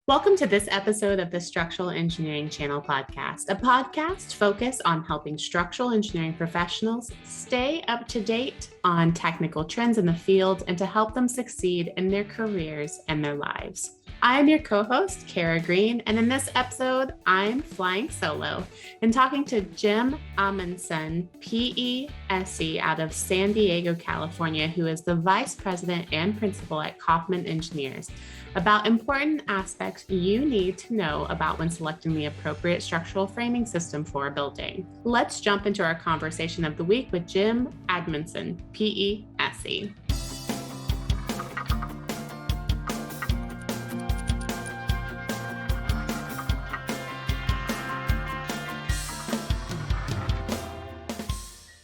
Welcome to this episode of the Structural Engineering Channel podcast, a podcast focused on helping structural engineering professionals stay up to date on technical trends in the field and to help them succeed in their careers and their lives. I'm your co-host, Kara Green, and in this episode, I'm flying solo and talking to Jim Amundson, PESE, out of San Diego, California, who is the Vice President and Principal at Coffman Engineers, about important aspects you need to know about when selecting the appropriate structural framing system for a building. Let's jump into our conversation of the week with Jim Amundson, PESE.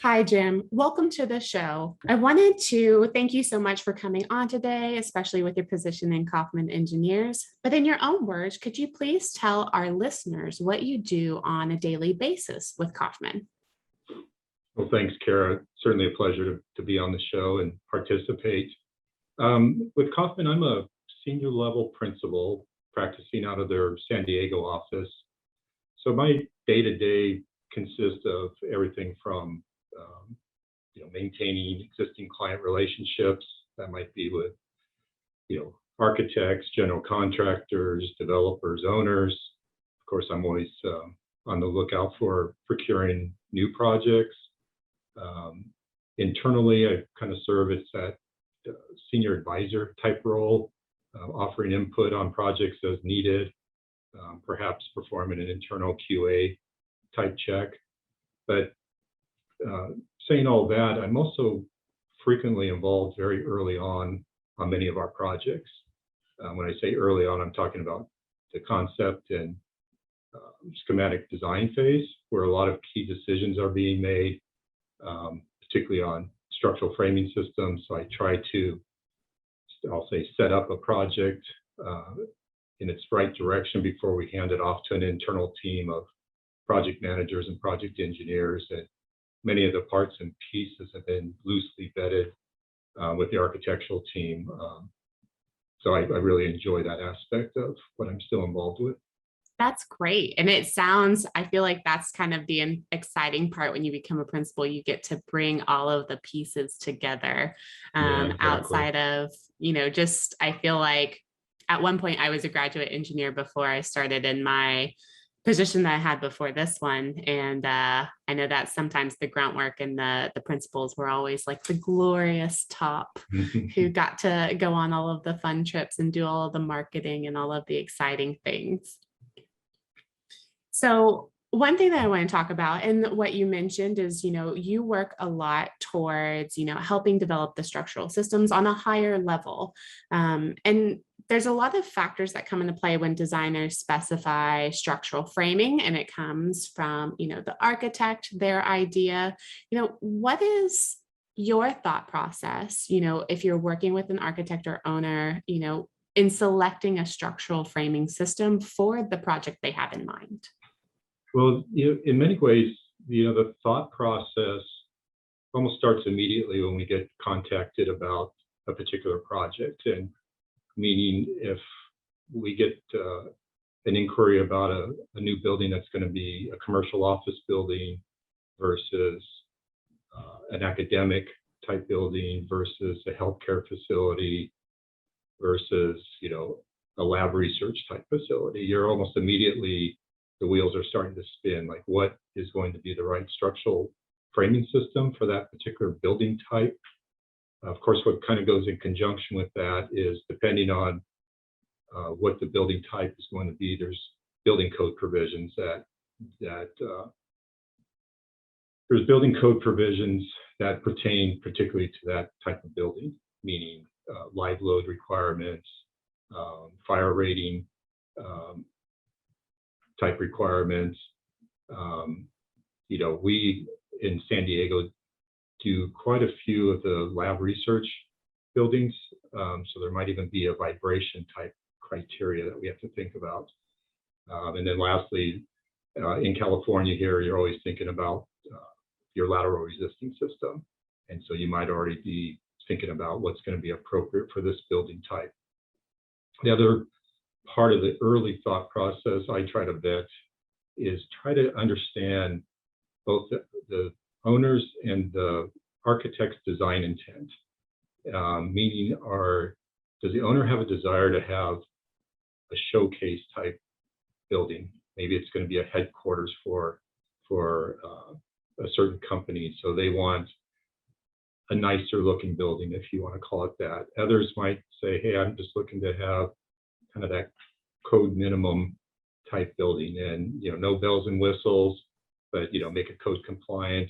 Hi, Jim. Welcome to the show. I wanted to thank you so much for coming on today, especially with your position in Coffman Engineers. But in your own words, could you please tell our listeners what you do on a daily basis with Coffman? Well, thanks, Kara. Certainly a pleasure to be on the show and participate. With Coffman, I'm a senior level principal practicing out of their San Diego office. So my day-to-day consists of everything from maintaining existing client relationships. That might be with, architects, general contractors, developers, owners. Of course, I'm always on the lookout for procuring new projects. Internally, I kind of serve as that senior advisor type role, offering input on projects as needed, perhaps performing an internal QA type check. But saying all that, I'm also frequently involved very early on many of our projects. When I say early on, I'm talking about the concept and schematic design phase, where a lot of key decisions are being made, particularly on structural framing systems. So I try to, set up a project in its right direction before we hand it off to an internal team of project managers and project engineers. And many of the parts and pieces have been loosely vetted with the architectural team. So I really enjoy that aspect of what I'm still involved with. That's great. And I feel like that's kind of the exciting part when you become a principal. You get to bring all of the pieces together Exactly. Outside of, I feel like at one point I was a graduate engineer before I started in my position that I had before this one. And I know that sometimes the grunt work and the principals were always like the glorious top who got to go on all of the fun trips and do all of the marketing and all of the exciting things. So one thing that I want to talk about, and what you mentioned is, you work a lot towards, helping develop the structural systems on a higher level. And there's a lot of factors that come into play when designers specify structural framing, and it comes from, the architect, their idea. What is your thought process, if you're working with an architect or owner, in selecting a structural framing system for the project they have in mind? Well, in many ways, the thought process almost starts immediately when we get contacted about a particular project. And meaning if we get an inquiry about a new building that's going to be a commercial office building versus an academic type building versus a healthcare facility versus, a lab research type facility, you're almost immediately, the wheels are starting to spin, like what is going to be the right structural framing system for that particular building type. Of course, what kind of goes in conjunction with that is depending on what the building type is going to be, there's building code provisions there's building code provisions that pertain particularly to that type of building, meaning live load requirements, fire rating type requirements. We in San Diego do quite a few of the lab research buildings. So there might even be a vibration type criteria that we have to think about. And then lastly, in California here, you're always thinking about your lateral resisting system. And so you might already be thinking about what's going to be appropriate for this building type. The other part of the early thought process I try to vet is try to understand both the owners and the architect's design intent. Meaning, does the owner have a desire to have a showcase type building? Maybe it's going to be a headquarters for a certain company, so they want a nicer looking building, if you want to call it that. Others might say, hey, I'm just looking to have kind of that code minimum type building, and no bells and whistles, but make it code compliant,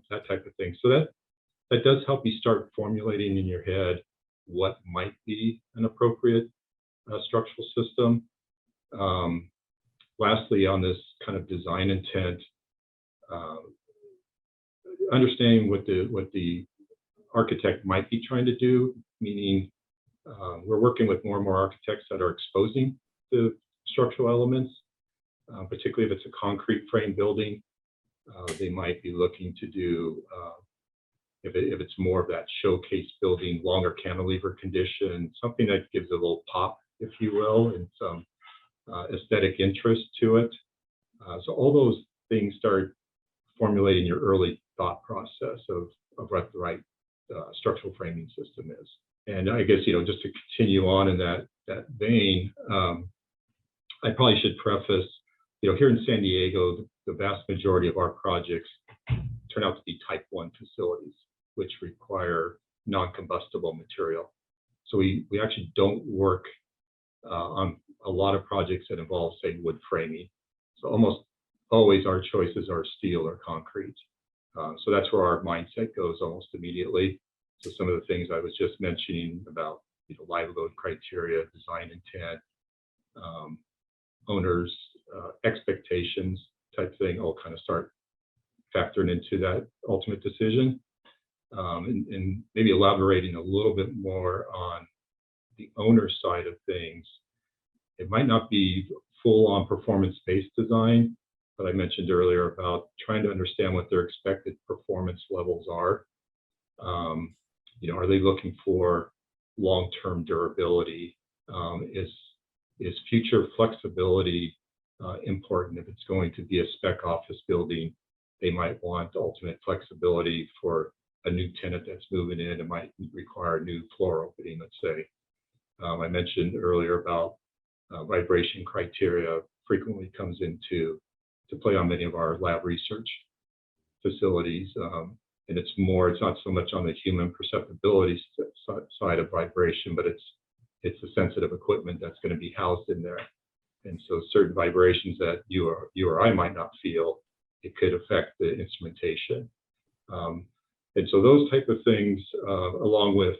that type of thing. So that does help you start formulating in your head what might be an appropriate structural system. Lastly, on this kind of design intent, understanding what the architect might be trying to do, meaning we're working with more and more architects that are exposing the structural elements, particularly if it's a concrete frame building. They might be looking to do, if it's more of that showcase building, longer cantilever condition, something that gives a little pop, if you will, and some aesthetic interest to it. So all those things start formulating your early thought process of what the right structural framing system is. And I guess, just to continue on in that vein, I probably should preface, here in San Diego, the vast majority of our projects turn out to be type 1 facilities, which require non-combustible material. So we actually don't work on a lot of projects that involve, say, wood framing. So almost always our choices are steel or concrete. So that's where our mindset goes almost immediately. So some of the things I was just mentioning about live load criteria, design intent, owners' expectations type thing all kind of start factoring into that ultimate decision. And maybe elaborating a little bit more on the owner side of things. It might not be full-on performance-based design, but I mentioned earlier about trying to understand what their expected performance levels are. Are they looking for long-term durability? Is future flexibility important? If it's going to be a spec office building, they might want ultimate flexibility for a new tenant that's moving in. It might require a new floor opening, let's say. I mentioned earlier about vibration criteria frequently comes into play on many of our lab research facilities. And it's not so much on the human perceptibility side of vibration, but it's the sensitive equipment that's going to be housed in there. And so certain vibrations that you or I might not feel, it could affect the instrumentation. And so those type of things, along with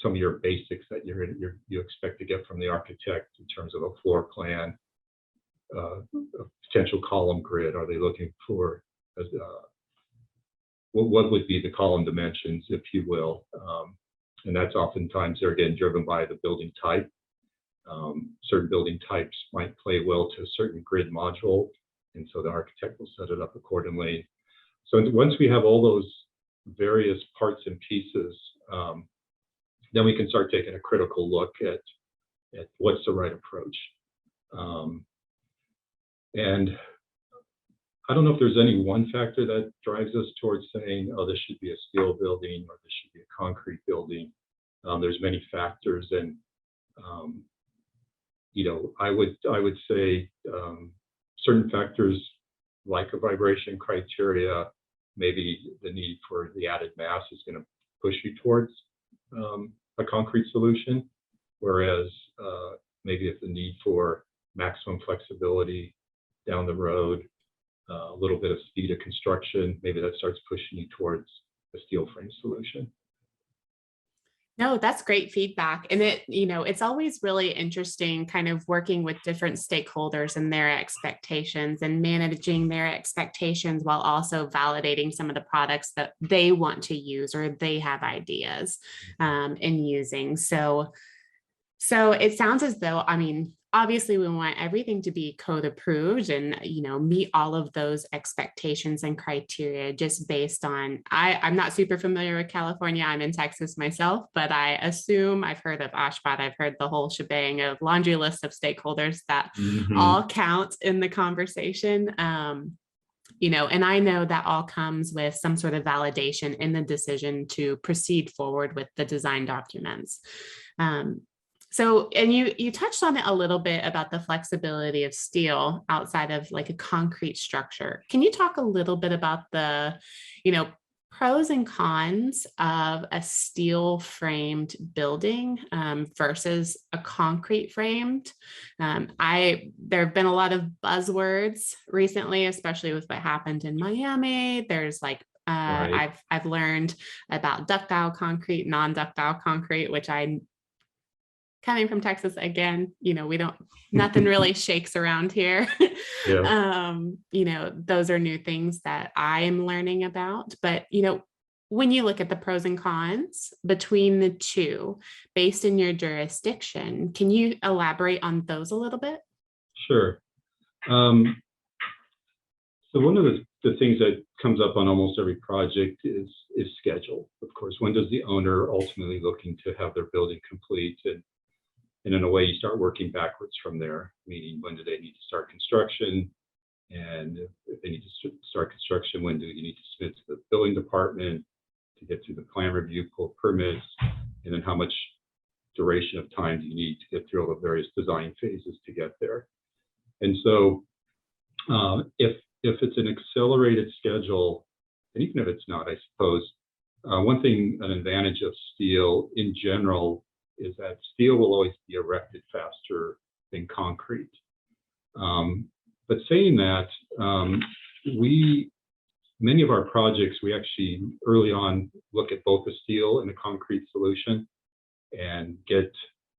some of your basics that you expect to get from the architect in terms of a floor plan, a potential column grid. Are they looking for what would be the column dimensions, if you will? And that's oftentimes they're again driven by the building type. Certain building types might play well to a certain grid module, and so the architect will set it up accordingly. So once we have all those various parts and pieces, then we can start taking a critical look at what's the right approach. And I don't know if there's any one factor that drives us towards saying, oh, this should be a steel building or this should be a concrete building. There's many factors, and I would say certain factors like a vibration criteria, maybe the need for the added mass is going to push you towards a concrete solution, whereas maybe if the need for maximum flexibility down the road, a little bit of speed of construction, maybe that starts pushing you towards a steel frame solution. No, that's great feedback. And it's always really interesting kind of working with different stakeholders and their expectations and managing their expectations while also validating some of the products that they want to use or they have ideas in using. So it sounds as though, obviously we want everything to be code approved and, meet all of those expectations and criteria just based on, I'm not super familiar with California. I'm in Texas myself, but I assume I've heard of OSHPAD. I've heard the whole shebang of laundry list of stakeholders that all count in the conversation. And I know that all comes with some sort of validation in the decision to proceed forward with the design documents. And you touched on it a little bit about the flexibility of steel outside of like a concrete structure. Can you talk a little bit about the, pros and cons of a steel framed building versus a concrete framed? There have been a lot of buzzwords recently, especially with what happened in Miami. There's like Right. I've learned about ductile concrete, non-ductile concrete, which coming from Texas again, nothing really shakes around here. Yeah. Those are new things that I am learning about. But, when you look at the pros and cons between the two based in your jurisdiction, can you elaborate on those a little bit? Sure. So one of the things that comes up on almost every project is schedule. Of course, when does the owner ultimately looking to have their building complete? And in a way, you start working backwards from there, meaning when do they need to start construction? And if they need to start construction, when do you need to submit to the building department to get through the plan review, pull permits, and then how much duration of time do you need to get through all the various design phases to get there? And so if it's an accelerated schedule, and even if it's not, I suppose, one thing, an advantage of steel in general is that steel will always be erected faster than concrete. But saying that, many of our projects, we actually early on look at both the steel and the concrete solution and get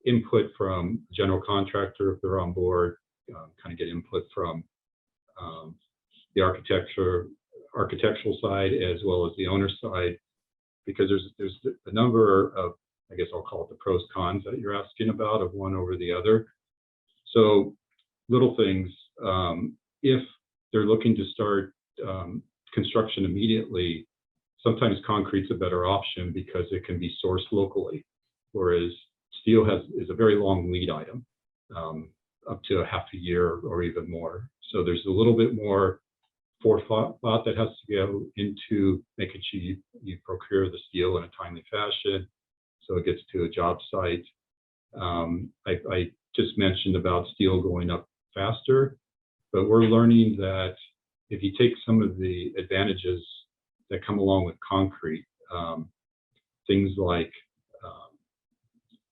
input from general contractor if they're on board, kind of get input from the architectural side as well as the owner side, because there's a number of, I guess I'll call it the pros cons that you're asking about of one over the other. So little things, if they're looking to start construction immediately, sometimes concrete's a better option because it can be sourced locally, whereas steel is a very long lead item, up to a half a year or even more. So there's a little bit more forethought that has to go into making sure you procure the steel in a timely fashion so it gets to a job site. I just mentioned about steel going up faster, but we're learning that if you take some of the advantages that come along with concrete, things like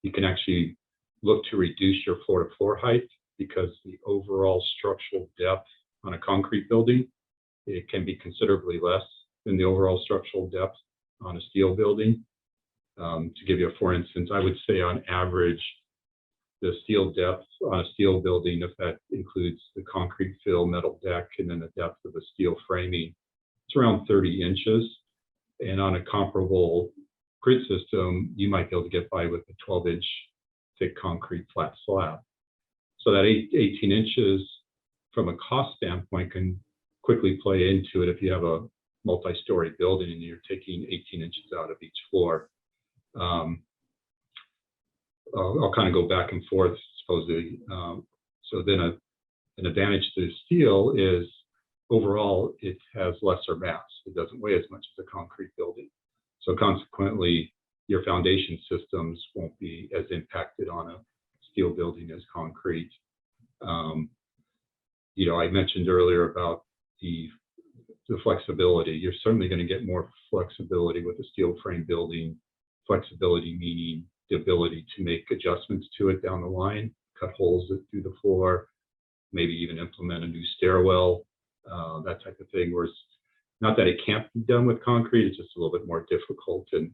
you can actually look to reduce your floor-to-floor height because the overall structural depth on a concrete building, it can be considerably less than the overall structural depth on a steel building. To give you a for instance, I would say on average, the steel depth on a steel building, if that includes the concrete fill, metal deck, and then the depth of the steel framing, it's around 30 inches. And on a comparable grid system, you might be able to get by with a 12-inch thick concrete flat slab. So that 18 inches from a cost standpoint can quickly play into it if you have a multi-story building and you're taking 18 inches out of each floor. I'll kind of go back and forth, supposedly. So then an advantage to steel is overall it has lesser mass. It doesn't weigh as much as a concrete building. So consequently, your foundation systems won't be as impacted on a steel building as concrete. I mentioned earlier about the flexibility. You're certainly going to get more flexibility with a steel frame building. Flexibility meaning the ability to make adjustments to it down the line, cut holes through the floor, maybe even implement a new stairwell, that type of thing. Whereas, not that it can't be done with concrete, it's just a little bit more difficult and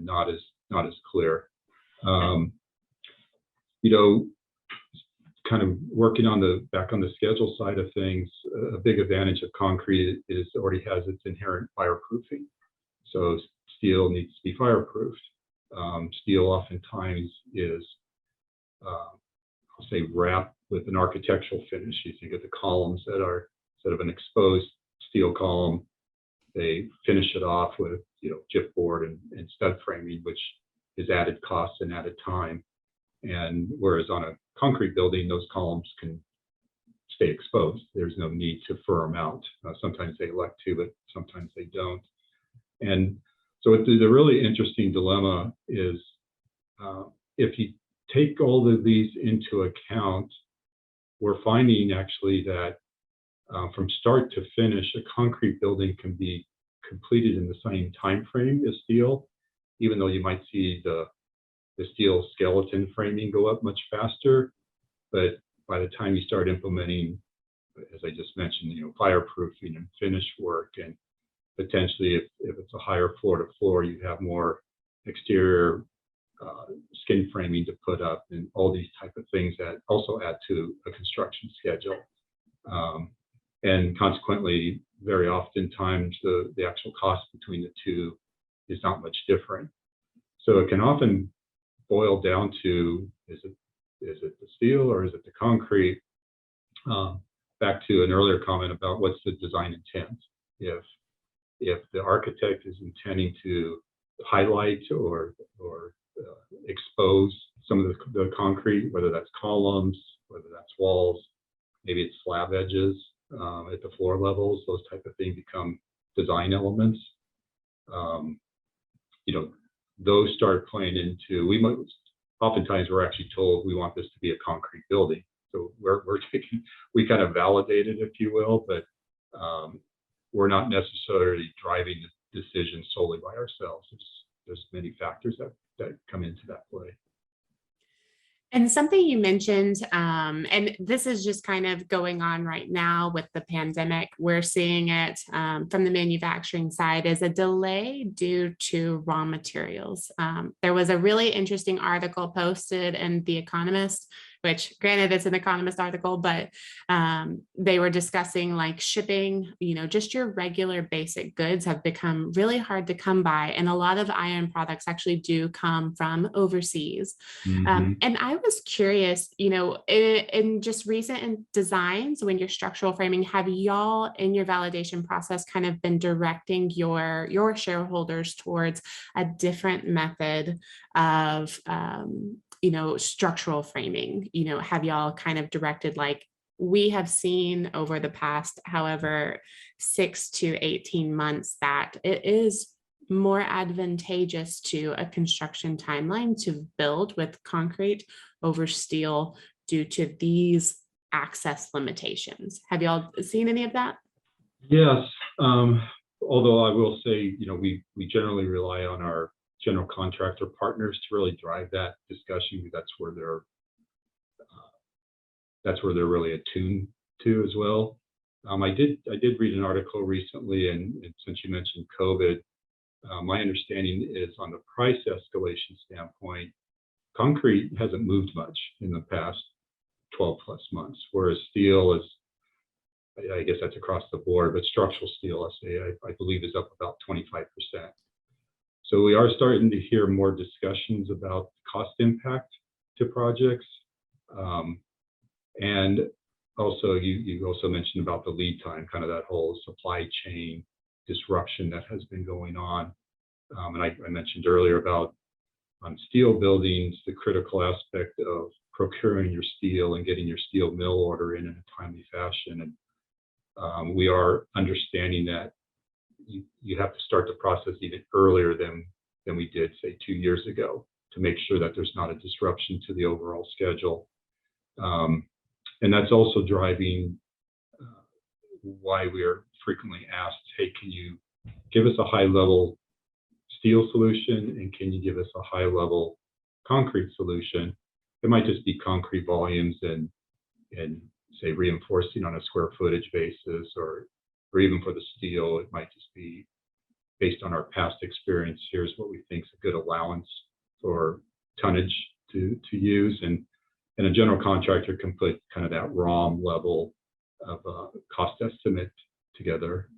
not as clear. Kind of working back on the schedule side of things, a big advantage of concrete is already has its inherent fireproofing. So steel needs to be fireproofed. Steel oftentimes is say, wrap with an architectural finish. You think of the columns that are, instead of an exposed steel column, they finish it off with, gypboard and stud framing, which is added cost and added time. And whereas on a concrete building, those columns can stay exposed. There's no need to fur them out. Sometimes they elect to, but sometimes they don't. And so the really interesting dilemma is if you take all of these into account, we're finding actually that from start to finish, a concrete building can be completed in the same time frame as steel, even though you might see the steel skeleton framing go up much faster. But by the time you start implementing, as I just mentioned, fireproofing and finish work, and potentially if it's a higher floor to floor, you have more exterior skin framing to put up, and all these type of things that also add to a construction schedule. And consequently, very oftentimes the actual cost between the two is not much different. So it can often boil down to, is it the steel or is it the concrete? Back to an earlier comment about what's the design intent. If the architect is intending to highlight or expose some of the concrete, whether that's columns, whether that's walls, maybe it's slab edges at the floor levels, those type of things become design elements. Those start playing into, oftentimes we're actually told we want this to be a concrete building. So we kind of validate it, if you will, but we're not necessarily driving the decision solely by ourselves. There's many factors that come into that play. And something you mentioned, and this is just kind of going on right now with the pandemic, we're seeing it from the manufacturing side, is a delay due to raw materials. There was a really interesting article posted in The Economist, which granted it's an Economist article, but they were discussing like shipping, just your regular basic goods have become really hard to come by. And a lot of iron products actually do come from overseas. Mm-hmm. And I was curious, in just recent designs, when you're structural framing, have y'all in your validation process kind of been directing your shareholders towards a different method of structural framing? Have y'all kind of directed, like, we have seen over the past, however, 6 to 18 months, that it is more advantageous to a construction timeline to build with concrete over steel due to these access limitations? Have y'all seen any of that? Yes. Although I will say, we generally rely on our general contractor partners to really drive that discussion. That's where they're really attuned to as well. I did read an article recently, and since you mentioned COVID, my understanding is on the price escalation standpoint, concrete hasn't moved much in the past 12 plus months, whereas steel is, I guess that's across the board, but structural steel, I believe, is up about 25%. So we are starting to hear more discussions about cost impact to projects. And also, you also mentioned about the lead time, kind of that whole supply chain disruption that has been going on. And I mentioned earlier about on steel buildings, the critical aspect of procuring your steel and getting your steel mill order in a timely fashion. And we are understanding that you have to start the process even earlier than we did, say, 2 years ago, to make sure that there's not a disruption to the overall schedule. And that's also driving why we are frequently asked, hey, can you give us a high-level steel solution, and can you give us a high-level concrete solution? It might just be concrete volumes and say reinforcing on a square footage basis, or even for the steel, it might just be based on our past experience. Here's what we think is a good allowance for tonnage to use, and a general contractor can put kind of that ROM level of cost estimate together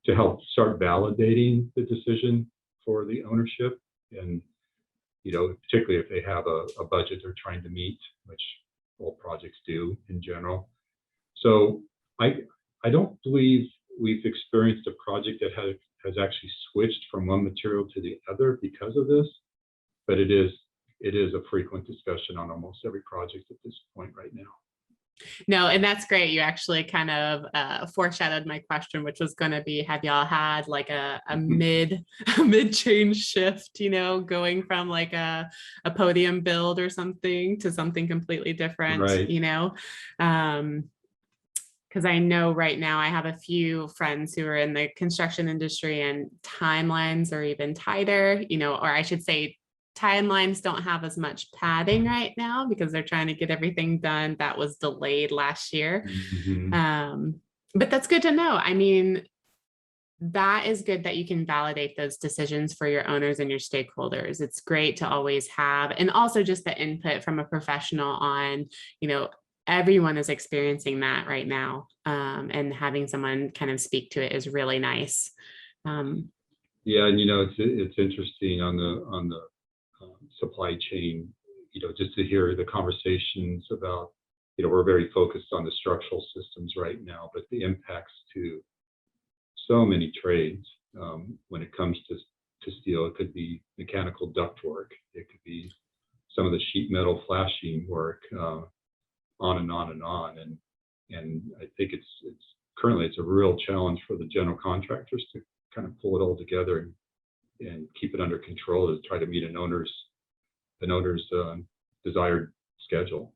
to help start validating the decision for the ownership. And particularly if they have a budget they're trying to meet, which all projects do in general. So I don't believe we've experienced a project that has actually switched from one material to the other because of this, but it is a frequent discussion on almost every project at this point right now. No, and that's great. You actually kind of foreshadowed my question, which was going to be, have y'all had like a mid change shift, going from like a podium build or something to something completely different, Right. Because I know right now I have a few friends who are in the construction industry and timelines are even tighter, or I should say timelines don't have as much padding right now because they're trying to get everything done that was delayed last year. But that's good to know. I mean, that is good that you can validate those decisions for your owners and your stakeholders. It's great to always have, and also just the input from a professional on, everyone is experiencing that right now. And having someone kind of speak to it is really nice. Yeah, and it's interesting on the supply chain, just to hear the conversations about, we're very focused on the structural systems right now, but the impacts to so many trades when it comes to steel. It could be mechanical duct work, it could be some of the sheet metal flashing work, on and on and on. And I think it's currently a real challenge for the general contractors to kind of pull it all together and keep it under control to try to meet an owner's desired schedule.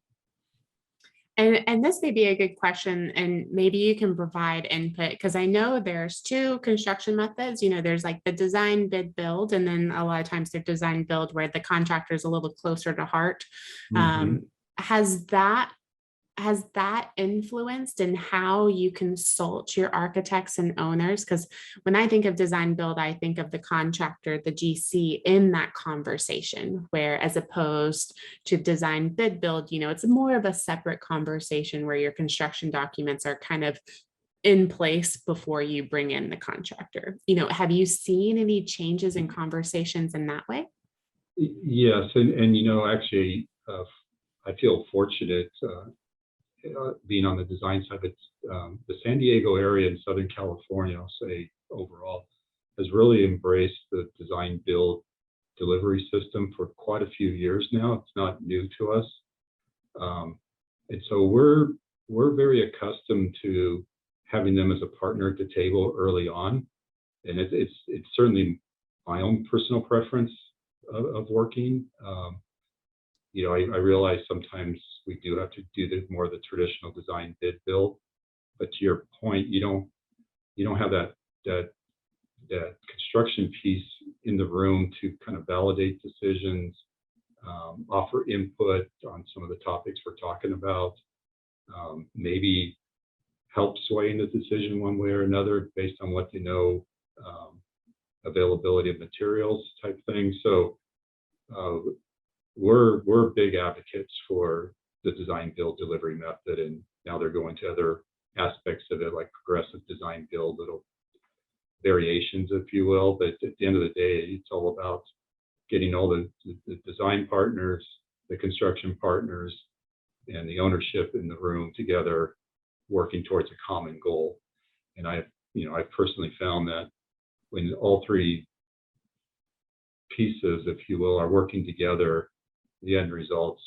And this may be a good question, and maybe you can provide input, because I know there's two construction methods. There's like the design, bid, build, and then a lot of times there's design, build where the contractor is a little closer to heart. Has that influenced in how you consult your architects and owners? Because when I think of design build, I think of the contractor, the GC in that conversation, where as opposed to design bid build, it's more of a separate conversation where your construction documents are kind of in place before you bring in the contractor. Have you seen any changes in conversations in that way? Yes, and actually, I feel fortunate being on the design side. The San Diego area in Southern California, I'll say overall, has really embraced the design build delivery system for quite a few years now. It's not new to us, and so we're very accustomed to having them as a partner at the table early on. And it's certainly my own personal preference of working. I realize sometimes we do have to do more of the traditional design bid build, but to your point, you don't have that construction piece in the room to kind of validate decisions, offer input on some of the topics we're talking about, maybe help sway the decision one way or another based on what they know, availability of materials type thing. So we're big advocates for the design build delivery method, and now they're going to other aspects of it like progressive design build, little variations, if you will. But at the end of the day, it's all about getting all the design partners, the construction partners, and the ownership in the room together, working towards a common goal. And I've personally found that when all three pieces, if you will, are working together, the end result's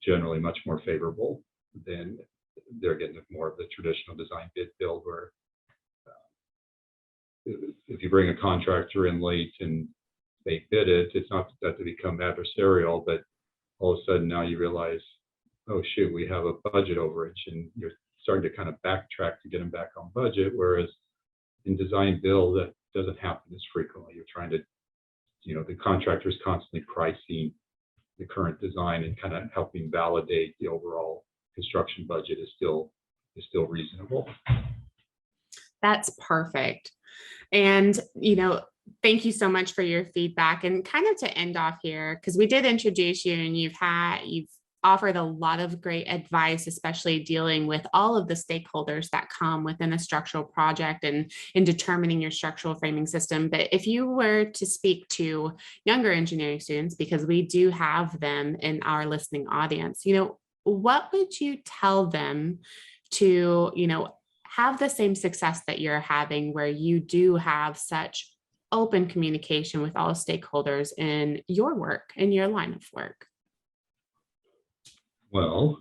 generally much more favorable than they're getting more of the traditional design bid build, where if you bring a contractor in late and they bid it, it's not that they become adversarial, but all of a sudden now you realize, oh shoot, we have a budget overage, and you're starting to kind of backtrack to get them back on budget. Whereas in design build, that doesn't happen as frequently. You're trying to, the contractor is constantly pricing the current design and kind of helping validate the overall construction budget is still reasonable. That's perfect. And, thank you so much for your feedback. And kind of to end off here, because we did introduce you and you've offered a lot of great advice, especially dealing with all of the stakeholders that come within a structural project and in determining your structural framing system. But if you were to speak to younger engineering students, because we do have them in our listening audience, what would you tell them to, have the same success that you're having, where you do have such open communication with all stakeholders in your work, in your line of work? Well,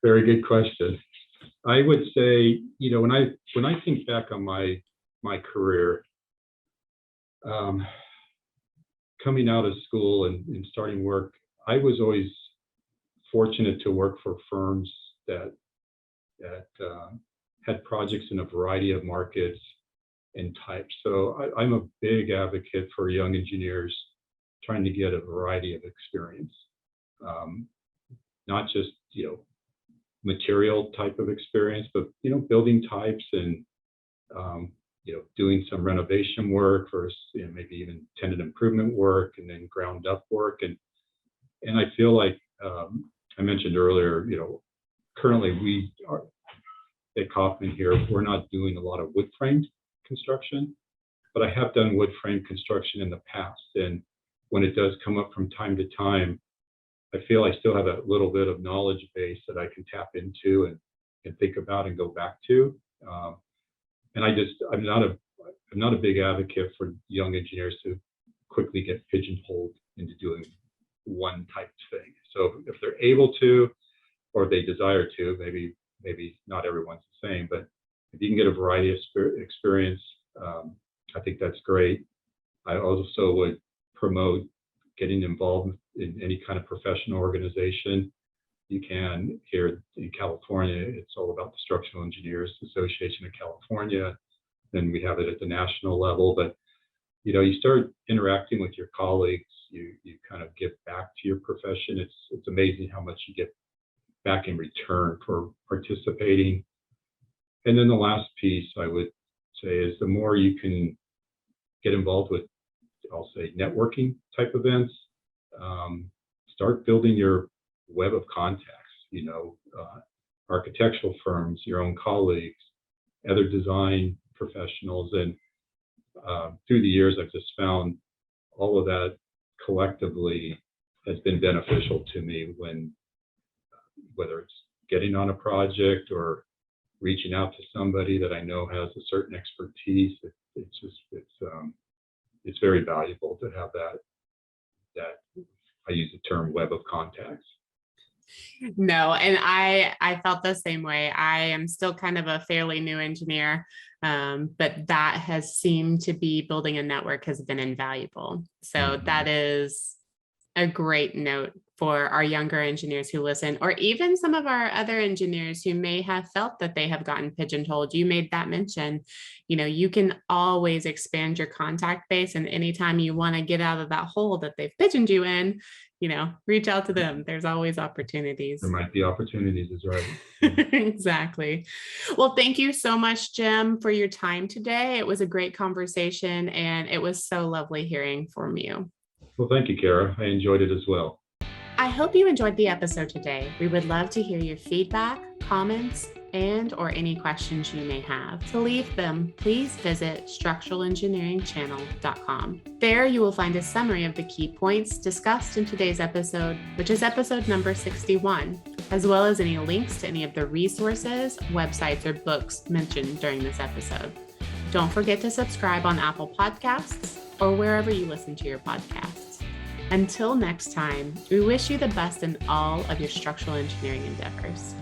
very good question. I would say, when I think back on my career, coming out of school and starting work, I was always fortunate to work for firms that had projects in a variety of markets and types. So I'm a big advocate for young engineers trying to get a variety of experience, not just material type of experience, but building types and doing some renovation work or maybe even tenant improvement work and then ground up work. And I feel like I mentioned earlier, currently we are at Coffman here, we're not doing a lot of wood framed construction, but I have done wood frame construction in the past. And when it does come up from time to time, I feel I still have a little bit of knowledge base that I can tap into and think about and go back to. And I'm not a big advocate for young engineers to quickly get pigeonholed into doing one type of thing. So if they're able to, or they desire to, maybe not everyone's the same, but if you can get a variety of experience, I think that's great. I also would promote getting involved in any kind of professional organization. You can, here in California, it's all about the Structural Engineers Association of California. Then we have it at the national level, but you start interacting with your colleagues, you kind of give back to your profession. It's amazing how much you get back in return for participating. And then the last piece I would say is the more you can get involved with, I'll say, networking type events, start building your web of contacts, architectural firms, your own colleagues, other design professionals. And through the years, I've just found all of that collectively has been beneficial to me whether it's getting on a project or reaching out to somebody that I know has a certain expertise. It's very valuable to have that I use the term web of contacts. No, and I felt the same way. I am still kind of a fairly new engineer, but that has seemed to be, building a network has been invaluable. So that is a great note for our younger engineers who listen, or even some of our other engineers who may have felt that they have gotten pigeonholed. You made that mention. You can always expand your contact base, and anytime you want to get out of that hole that they've pigeoned you in, reach out to them. There's always opportunities. There might be opportunities, is right. Exactly. Well, thank you so much, Jim, for your time today. It was a great conversation, and it was so lovely hearing from you. Well, thank you, Kara. I enjoyed it as well. I hope you enjoyed the episode today. We would love to hear your feedback, comments, or any questions you may have. To leave them, please visit structuralengineeringchannel.com. There you will find a summary of the key points discussed in today's episode, which is episode number 61, as well as any links to any of the resources, websites, or books mentioned during this episode. Don't forget to subscribe on Apple Podcasts or wherever you listen to your podcasts. Until next time, we wish you the best in all of your structural engineering endeavors.